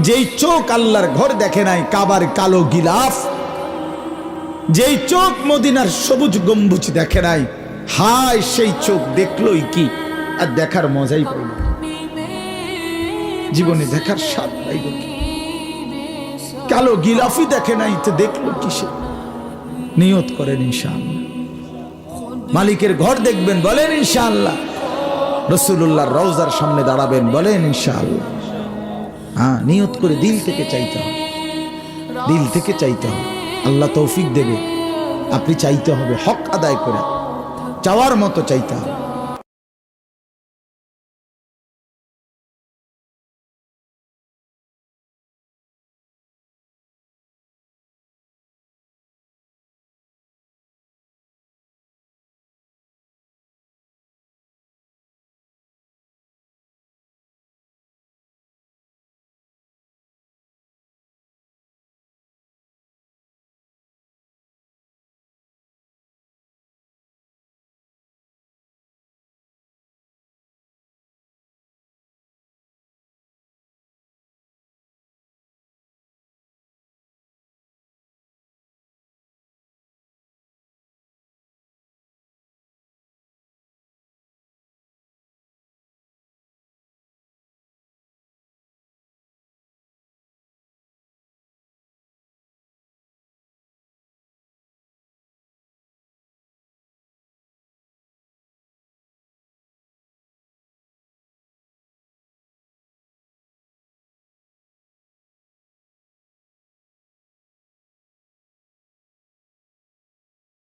যেই চোখ আল্লাহর ঘর দেখে নাই, কাবার কালো গিলাফ, যেই চোখ মদিনার সবুজ গম্বুজ দেখে নাই, হায় সেই চোখ দেখলোই কি আর দেখার মজাই পাইল, জীবনে দেখার স্বাদ পাইল কি? কালো গিলাফই দেখে নাই তো দেখলো কিসে? নিয়ত করেন ইনশাআল্লাহ মালিকের ঘর দেখবেন, বলেন ইনশাআল্লাহ। রাসূলুল্লাহর রওজার সামনে দাঁড়াবেন, বলেন ইনশাআল্লাহ। হ্যাঁ, নিয়ত করে দিল থেকে চাইতে হবে, দিল থেকে চাইতে হবে। আল্লাহ তৌফিক দেবে। আপনি চাইতে হবে, হক আদায় করে চাওয়ার মতো চাইতে হবে।